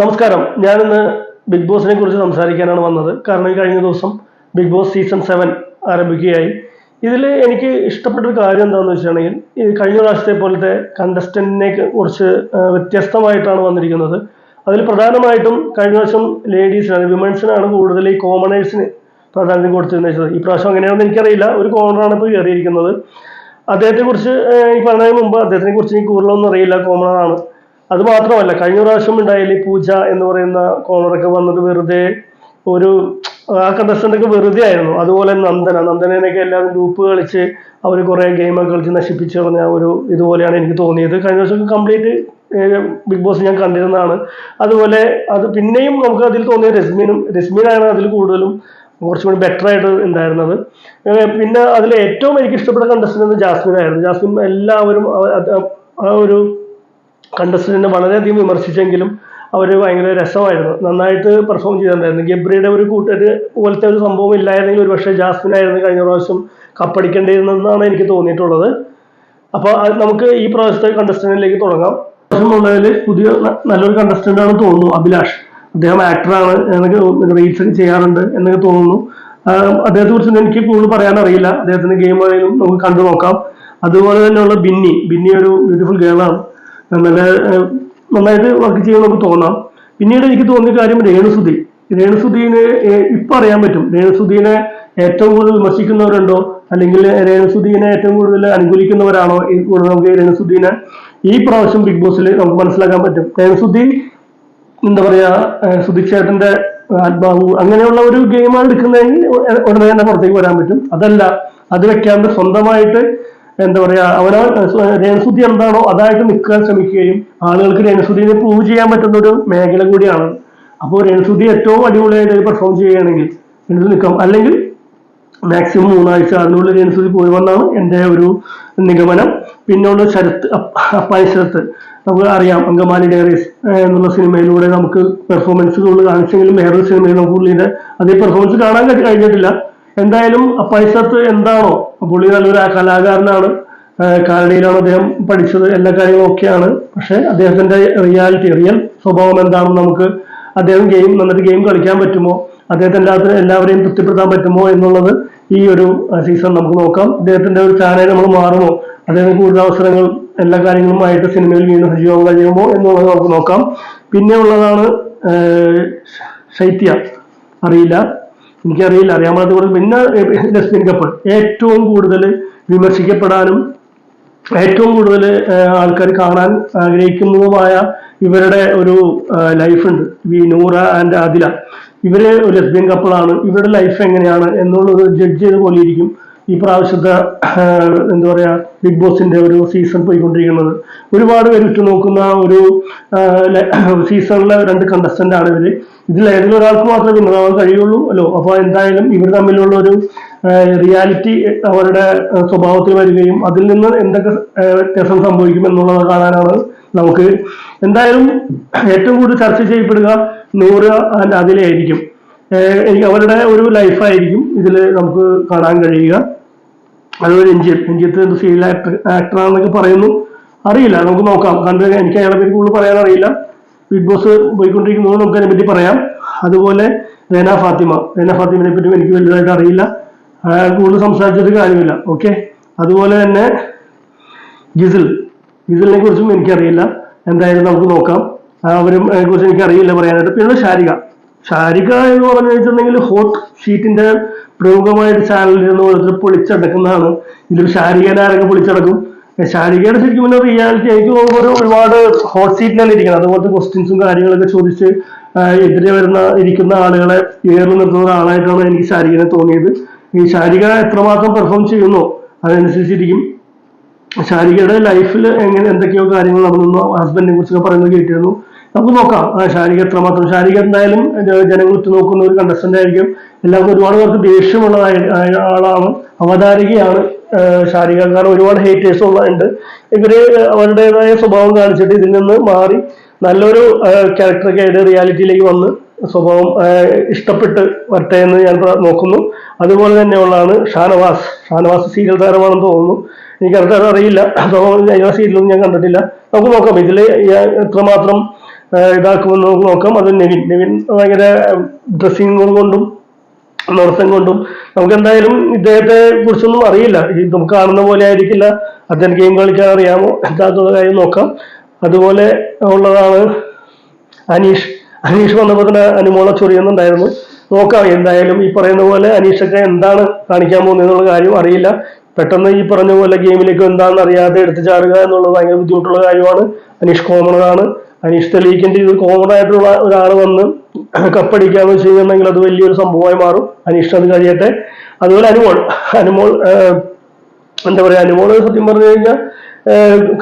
നമസ്കാരം. ഞാനിന്ന് ബിഗ് ബോസിനെ കുറിച്ച് സംസാരിക്കാനാണ് വന്നത്. കാരണം ഈ കഴിഞ്ഞ ദിവസം ബിഗ് ബോസ് സീസൺ 7 ആരംഭിക്കുകയായി. ഇതിൽ എനിക്ക് ഇഷ്ടപ്പെട്ടൊരു കാര്യം എന്താണെന്ന് വെച്ചിട്ടുണ്ടെങ്കിൽ, ഈ കഴിഞ്ഞ പ്രാവശ്യത്തെ പോലത്തെ കണ്ടസ്റ്റന്റിനെ കുറിച്ച് വ്യത്യസ്തമായിട്ടാണ് വന്നിരിക്കുന്നത്. അതിൽ പ്രധാനമായിട്ടും കഴിഞ്ഞ വർഷം ലേഡീസിനാണ്, വിമൻസിനാണ് കൂടുതൽ ഈ കോമണേഴ്സിന് പ്രാധാന്യം കൊടുത്തിരുന്നത്. ഈ പ്രാവശ്യം അങ്ങനെയാണെന്ന് എനിക്കറിയില്ല. ഒരു കോമണറാണ് ഇപ്പോൾ കയറിയിരിക്കുന്നത്. അദ്ദേഹത്തെക്കുറിച്ച് ഈ പറഞ്ഞതിന് മുമ്പ് അദ്ദേഹത്തിനെ കുറിച്ച് എനിക്ക് കൂടുതലൊന്നും അറിയില്ല. കോമണറാണ്. അത് മാത്രമല്ല, കഴിഞ്ഞ പ്രാവശ്യം ഉണ്ടായാലും പൂജ എന്ന് പറയുന്ന കോണറൊക്കെ വന്നത് വെറുതെ ഒരു ആ കണ്ടസ്റ്റൻ്റൊക്കെ വെറുതെ ആയിരുന്നു. അതുപോലെ നന്ദനൊക്കെ എല്ലാവരും ഗ്രൂപ്പ് കളിച്ച് അവർ കുറേ ഗെയിമൊക്കെ കളിച്ച് നശിപ്പിച്ച് കളഞ്ഞ ഒരു ഇതുപോലെയാണ് എനിക്ക് തോന്നിയത്. കഴിഞ്ഞ ദിവസം കംപ്ലീറ്റ് ബിഗ് ബോസ് ഞാൻ കണ്ടിരുന്നതാണ്. അതുപോലെ അത് പിന്നെയും നമുക്ക് അതിൽ തോന്നിയ രശ്മിനാണ് അതിൽ കൂടുതലും കുറച്ചുകൂടി ബെറ്റർ ആയിട്ട് ഉണ്ടായിരുന്നത്. പിന്നെ അതിൽ ഏറ്റവും എനിക്ക് ഇഷ്ടപ്പെട്ട കണ്ടസ്റ്റന്റ് ജാസ്മിൻ ആയിരുന്നു. ജാസ്മിൻ എല്ലാവരും ആ ഒരു കണ്ടസ്റ്റന്റിനെ വളരെയധികം വിമർശിച്ചെങ്കിലും അവർ ഭയങ്കര രസമായിരുന്നു, നന്നായിട്ട് പെർഫോം ചെയ്തിട്ടുണ്ടായിരുന്നു. ഗബ്രിയുടെ ഒരു കൂട്ടര് പോലത്തെ ഒരു സംഭവം ഇല്ലായിരുന്നെങ്കിൽ ഒരു പക്ഷേ ജാസ്മിൻ ആയിരുന്നു കഴിഞ്ഞ പ്രാവശ്യം കപ്പടിക്കേണ്ടിയിരുന്നതെന്നാണ് എനിക്ക് തോന്നിയിട്ടുള്ളത്. അപ്പോൾ നമുക്ക് ഈ പ്രാവശ്യത്തെ കണ്ടസ്റ്റന്റിലേക്ക് തുടങ്ങാം. ഉള്ളതിൽ പുതിയ നല്ലൊരു കണ്ടസ്റ്റന്റ് ആണെന്ന് തോന്നുന്നു അഭിലാഷ്. അദ്ദേഹം ആക്ടറാണ്, എന്നൊക്കെ റീൽസ് ഒക്കെ ചെയ്യാറുണ്ട് എന്നൊക്കെ തോന്നുന്നു. അദ്ദേഹത്തെ കുറിച്ച് എനിക്ക് കൂടുതൽ പറയാൻ അറിയില്ല. അദ്ദേഹത്തിന്റെ ഗെയിം ആയാലും നമുക്ക് കണ്ടു നോക്കാം. അതുപോലെ തന്നെയുള്ള ബിന്നി ഒരു ബ്യൂട്ടിഫുൾ ഗേളാണ്, നന്നായിട്ട് വർക്ക് ചെയ്യുമെന്ന് നമുക്ക് തോന്നാം. പിന്നീട് എനിക്ക് തോന്നിയ കാര്യം രേണുസുധീനെ ഇപ്പം അറിയാൻ പറ്റും. രേണുസുധീനെ ഏറ്റവും കൂടുതൽ വിമർശിക്കുന്നവരുണ്ടോ, അല്ലെങ്കിൽ രേണുസുധീനെ ഏറ്റവും കൂടുതൽ അനുകൂലിക്കുന്നവരാണോ നമുക്ക് രേണുസുധീനെ ഈ പ്രാവശ്യം ബിഗ് ബോസിൽ നമുക്ക് മനസ്സിലാക്കാൻ പറ്റും. രേണുസുധി എന്താ പറയാ, സുധിച്ചേട്ടന്റെ ആത്മാവ് അങ്ങനെയുള്ള ഒരു ഗെയിമാണ് എടുക്കുന്നതെങ്കിൽ ഉടനെ തന്നെ പുറത്തേക്ക് വരാൻ പറ്റും. അതല്ല, അത് വെക്കാണ്ട് സ്വന്തമായിട്ട് എന്താ പറയാ, രേണുസുധി എന്താണോ അതായിട്ട് നിൽക്കാൻ ശ്രമിക്കുകയും ആളുകൾക്ക് രേണുസുധിനെ പ്രൂവ് ചെയ്യാൻ പറ്റുന്ന ഒരു മേഖല കൂടിയാണ്. അപ്പോൾ രേണുസുധി ഏറ്റവും അടിപൊളിയായിട്ട് പെർഫോം ചെയ്യുകയാണെങ്കിൽ നിൽക്കാം. അല്ലെങ്കിൽ മാക്സിമം 3 ആഴ്ച അതിനുള്ളിൽ രേണുസുധി പോരുമെന്നാണ് എൻ്റെ ഒരു നിഗമനം. പിന്നെയുള്ള അപ്പായ ശരത്ത് നമുക്ക് അറിയാം, അങ്കമാലി ഡയറീസ് എന്നുള്ള സിനിമയിലൂടെ നമുക്ക് പെർഫോമൻസുകൾ കാണിച്ചെങ്കിലും വേറൊരു സിനിമയിൽ നമുക്ക് പുള്ളിയുടെ അതേ പെർഫോമൻസ് കാണാൻ കഴിഞ്ഞിട്ടില്ല. എന്തായാലും അപ്പായസത്ത് എന്താണോ, പുള്ളി നല്ലൊരു കലാകാരനാണ്, കാനഡയിലാണ് അദ്ദേഹം പഠിച്ചത്, എല്ലാ കാര്യങ്ങളും ഒക്കെയാണ്. പക്ഷെ അദ്ദേഹത്തിന്റെ റിയൽ സ്വഭാവം എന്താണെന്ന് നമുക്ക് നന്നായിട്ട് ഗെയിം കളിക്കാൻ പറ്റുമോ, അദ്ദേഹത്തിന്റെ അകത്ത് എല്ലാവരെയും തൃപ്തിപ്പെടുത്താൻ പറ്റുമോ എന്നുള്ളത് ഈ ഒരു സീസൺ നമുക്ക് നോക്കാം. അദ്ദേഹത്തിന്റെ ഒരു ചാനൽ നമ്മൾ മാറുമോ, അദ്ദേഹത്തിന് കൂടുതൽ അവസരങ്ങൾ എല്ലാ കാര്യങ്ങളുമായിട്ട് സിനിമയിൽ വീണ്ടും സജീവം കഴിയുമോ എന്നുള്ളത് നമുക്ക് നോക്കാം. പിന്നെ ഉള്ളതാണ് ശൈത്യ. എനിക്കറിയില്ല, അറിയാൻ കൂടുതൽ. പിന്നെ ജസ്മിൻ കപ്പിൾ ഏറ്റവും കൂടുതൽ വിമർശിക്കപ്പെടാനും ഏറ്റവും കൂടുതൽ ആൾക്കാർ കാണാൻ ആഗ്രഹിക്കുന്നതുമായ ഇവരുടെ ഒരു ലൈഫുണ്ട്. ഈ നൂറ ആൻഡ് ആദില, ഇവര് ഒരു ലെസ്ബിയൻ കപ്പിളാണ്. ഇവരുടെ ലൈഫ് എങ്ങനെയാണ് എന്നുള്ളത് ജഡ്ജ് ചെയ്ത് പോലെ ഇരിക്കും ഈ പ്രാവശ്യത്തെ എന്താ പറയാ ബിഗ് ബോസിന്റെ ഒരു സീസൺ പോയിക്കൊണ്ടിരിക്കുന്നത്. ഒരുപാട് പേര് ഉറ്റുനോക്കുന്ന ഒരു സീസണിലെ 2 കണ്ടസ്റ്റന്റ് ആണ് ഇവര്. ഇതിൽ ഏതെങ്കിലും ഒരാൾക്ക് മാത്രമേ വിന്നറാവാൻ കഴിയുള്ളൂ അല്ലോ. അപ്പോൾ എന്തായാലും ഇവർ തമ്മിലുള്ള ഒരു റിയാലിറ്റി അവരുടെ സ്വഭാവത്തിൽ വരികയും അതിൽ നിന്ന് എന്തൊക്കെ വ്യത്യാസം സംഭവിക്കും എന്നുള്ളത് കാണാനാണ് നമുക്ക്. എന്തായാലും ഏറ്റവും കൂടുതൽ ചർച്ച ചെയ്യപ്പെടുക നൂറ് അതിലായിരിക്കും. എനിക്ക് അവരുടെ ഒരു ലൈഫായിരിക്കും ഇതിൽ നമുക്ക് കാണാൻ കഴിയുക. അതുപോലെ രഞ്ജിത്ത് സീരിയൽ ആക്ടറാണെന്നൊക്കെ പറയുന്നു, അറിയില്ല, നമുക്ക് നോക്കാം. എനിക്ക് അയാളെ പറ്റി കൂടുതൽ പറയാൻ അറിയില്ല. ബിഗ് ബോസ് പോയിക്കൊണ്ടിരിക്കുന്നത് നമുക്ക് അതിനെപ്പറ്റി പറയാം. അതുപോലെ റെന ഫാത്തിമിനെ പറ്റി എനിക്ക് വലുതായിട്ട് അറിയില്ല, കൂടുതൽ സംസാരിച്ചിട്ട് കാര്യമില്ല. ഓക്കെ. അതുപോലെ തന്നെ ഗിസിലിനെ കുറിച്ചും എനിക്കറിയില്ല. എന്തായാലും നമുക്ക് നോക്കാം. അവരും കുറിച്ച് എനിക്കറിയില്ല പറയാനായിട്ട്. പിന്നെ ഷാരിക എന്ന് പറഞ്ഞു വെച്ചിട്ടുണ്ടെങ്കിൽ ഹോട്ട് ഷീറ്റിന്റെ പ്രമുഖമായിട്ട് ചാനലിൽ നിന്ന് ഓരോരുത്തർ പൊളിച്ചടക്കുന്നതാണ്. ഇതിൽ ഷാരികനെ ആരൊക്കെ പൊളിച്ചടക്കും? ഷാരികയുടെ ശരിക്കും പിന്നെ റിയാലിറ്റി എനിക്ക് തോന്നുമ്പോൾ ഒരുപാട് ഹോട്ട് സീറ്റിലാണ് ഇരിക്കുന്നത്. അതുപോലത്തെ ക്വസ്റ്റ്യൻസും കാര്യങ്ങളൊക്കെ ചോദിച്ച് എതിരെ ഇരിക്കുന്ന ആളുകളെ ഏറി നിർത്തുന്ന ഒരാളായിട്ടാണ് എനിക്ക് ഷാരികനെ തോന്നിയത്. ഈ ഷാരിക എത്രമാത്രം പെർഫോം ചെയ്യുന്നോ അതനുസരിച്ചിരിക്കും. ഷാരികയുടെ ലൈഫിൽ എന്തൊക്കെയോ കാര്യങ്ങൾ നടന്നു, ഹസ്ബൻഡിനെ കുറിച്ചൊക്കെ പറയുന്നത് കേട്ടിരുന്നു. നമുക്ക് നോക്കാം ഷാരിക എന്തായാലും ജനങ്ങൾ ഉറ്റുനോക്കുന്ന ഒരു കണ്ടസ്റ്റന്റ് ആയിരിക്കും. എല്ലാവർക്കും ഒരുപാട് പേർക്ക് ദേഷ്യമുള്ള ആളാണ്, അവതാരികയാണ് ഷാരിക. കാരണം ഒരുപാട് ഹേറ്റേഴ്സ് ഉണ്ട്. ഇവര് അവരുടേതായ സ്വഭാവം കാണിച്ചിട്ട് ഇതിൽ നിന്ന് മാറി നല്ലൊരു ക്യാരക്ടറൊക്കെ ആയിട്ട് റിയാലിറ്റിയിലേക്ക് വന്ന് സ്വഭാവം ഇഷ്ടപ്പെട്ട് വരട്ടെ എന്ന് ഞാൻ നോക്കുന്നു. അതുപോലെ തന്നെയുള്ളതാണ് ഷാനവാസ് സീരിയൽ താരമാണെന്ന് തോന്നുന്നു. എനിക്ക് അറിയില്ല, സീരിയലൊന്നും ഞാൻ കണ്ടിട്ടില്ല. നമുക്ക് നോക്കാം ഇതിൽ എത്രമാത്രം ഇതാക്കുമെന്ന് നമുക്ക് നോക്കാം. അത് നെവിൻ ഭയങ്കര ഡ്രസ്സിങ് കൊണ്ടും നടത്തം കൊണ്ടും നമുക്ക് എന്തായാലും ഇദ്ദേഹത്തെ കുറിച്ചൊന്നും അറിയില്ല. നമുക്ക് കാണുന്ന പോലെ ആയിരിക്കില്ല അദ്ദേഹം ഗെയിം കളിക്കാൻ അറിയാമോ എന്താക്കുന്ന കാര്യം നോക്കാം. അതുപോലെ ഉള്ളതാണ് അനീഷ് വന്നപ്പോൾ തന്നെ അനുമോളെ ചൊറിയുന്നുണ്ടായിരുന്നു. നോക്കാം എന്തായാലും ഈ പറയുന്ന പോലെ അനീഷൊക്കെ എന്താണ് കാണിക്കാൻ പോകുന്നത് എന്നുള്ള കാര്യം അറിയില്ല. പെട്ടെന്ന് ഈ പറഞ്ഞ പോലെ ഗെയിമിലേക്ക് എന്താണെന്ന് അറിയാതെ എടുത്തു ചാടുക എന്നുള്ളത് ഭയങ്കര ബുദ്ധിമുട്ടുള്ള കാര്യമാണ്. അനീഷ് കോമണറാണ്. അനീഷ് തെളിയിക്കേണ്ട ഇത് കോമൺ ആയിട്ടുള്ള ഒരാൾ വന്ന് കപ്പടിക്കാന്ന് വെച്ച് കഴിഞ്ഞിട്ടുണ്ടെങ്കിൽ അത് വലിയൊരു സംഭവമായി മാറും. അനീഷ് അത് കഴിയട്ടെ. അതുപോലെ അനുമോൾ എന്താ പറയാ, അനുമോള് സത്യം പറഞ്ഞു കഴിഞ്ഞാൽ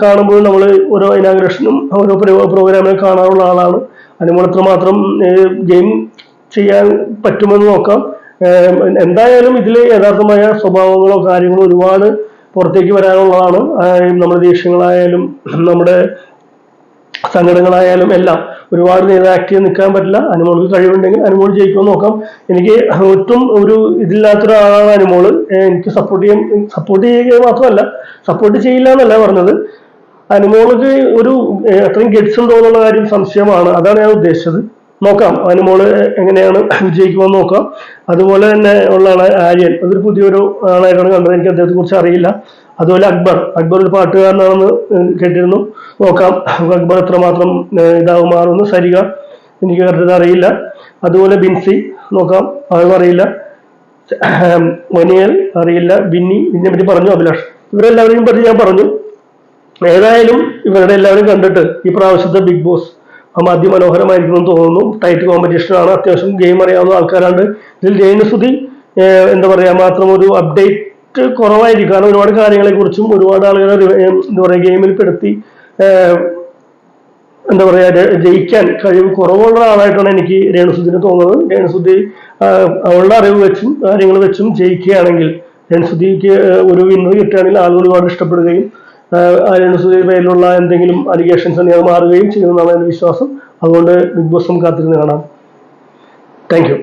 കാണുമ്പോൾ നമ്മൾ ഓരോ ഇനാഗ്രേഷനും ഓരോ പ്രോഗ്രാമിലും കാണാനുള്ള ആളാണ്. അനുമോൾ എത്രമാത്രം ഗെയിം ചെയ്യാൻ പറ്റുമെന്ന് നോക്കാം. എന്തായാലും ഇതിൽ യഥാർത്ഥമായ സ്വഭാവങ്ങളോ കാര്യങ്ങളോ ഒരുപാട് പുറത്തേക്ക് വരാനുള്ളതാണ്. നമ്മുടെ ദേഷ്യങ്ങളായാലും നമ്മുടെ സങ്കടങ്ങളായാലും എല്ലാം ഒരുപാട് നേരം ആക്ട് ചെയ്ത് നിൽക്കാൻ പറ്റില്ല. അനുമോൾക്ക് കഴിവുണ്ടെങ്കിൽ അനുമോൾ ജയിക്കുമെന്ന് നോക്കാം. എനിക്ക് ഒട്ടും ഒരു ഇതില്ലാത്തൊരാളാണ് അനുമോള്. എനിക്ക് സപ്പോർട്ട് ചെയ്യുക മാത്രമല്ല, സപ്പോർട്ട് ചെയ്യില്ല എന്നല്ല പറഞ്ഞത്. അനുമോൾക്ക് ഒരു അത്രയും ഗെറ്റ്സ് ഉണ്ടോ എന്നുള്ള കാര്യം സംശയമാണ്. അതാണ് ഞാൻ ഉദ്ദേശിച്ചത്. നോക്കാം അനുമോള് എങ്ങനെയാണ് വിജയിക്കുമെന്ന് നോക്കാം. അതുപോലെ തന്നെ ഉള്ളതാണ് ആര്യൻ. അതൊരു പുതിയൊരു ആളായിട്ടാണ് കണ്ടത്. എനിക്ക് അദ്ദേഹത്തെ കുറിച്ച് അറിയില്ല. അതുപോലെ അക്ബർ ഒരു പാട്ടുകാരനാണെന്ന് കേട്ടിരുന്നു. നോക്കാം അക്ബർ എത്രമാത്രം മാറുമെന്ന്. സരിക എനിക്ക് കറക്റ്റ് അറിയില്ല. അതുപോലെ ബിൻസി നോക്കാം, അതും അറിയില്ല. ഒനിയൽ അറിയില്ല. ഇതിനെ പറ്റി പറഞ്ഞു അഭിലാഷ്. ഇവരെല്ലാവരെയും പറ്റി ഞാൻ പറഞ്ഞു. ഏതായാലും ഇവരുടെ എല്ലാവരും കണ്ടിട്ട് ഈ പ്രാവശ്യത്തെ ബിഗ് ബോസ് അതിമനോഹരമായിരിക്കുമെന്ന് തോന്നുന്നു. ടൈറ്റ് കോമ്പറ്റീഷനാണ്. അത്യാവശ്യം ഗെയിം അറിയാവുന്ന ആൾക്കാരാണ് ഇതിൽ. രേണുസുതി എന്താ പറയാ മാത്രം ഒരു അപ്ഡേറ്റ് കുറവായിരിക്കും. കാരണം ഒരുപാട് കാര്യങ്ങളെ കുറിച്ചും ഒരുപാട് ആളുകളെ എന്താ പറയാ ഗെയിമിൽ പെടുത്തി എന്താ പറയാ ജയിക്കാൻ കഴിവ് കുറവുള്ള ആളായിട്ടാണ് എനിക്ക് രേണുസുദിനെ തോന്നുന്നത്. രേണുസുദി അവളുടെ അറിവ് വെച്ചും കാര്യങ്ങൾ വെച്ചും ജയിക്കുകയാണെങ്കിൽ, രേണുസുദിക്ക് ഒരു വിന്നർ കിട്ടുകയാണെങ്കിൽ ആളുകൾ ഒരുപാട് ഇഷ്ടപ്പെടുകയും രേണുസുദിയുടെ പേരിലുള്ള എന്തെങ്കിലും അലിഗേഷൻസ് ഉണ്ടെങ്കിൽ അത് മാറുകയും ചെയ്യുമെന്നാണ് എൻ്റെ വിശ്വാസം. അതുകൊണ്ട് ബിഗ് ബോസും കാത്തിരുന്ന് കാണാം. Thank you.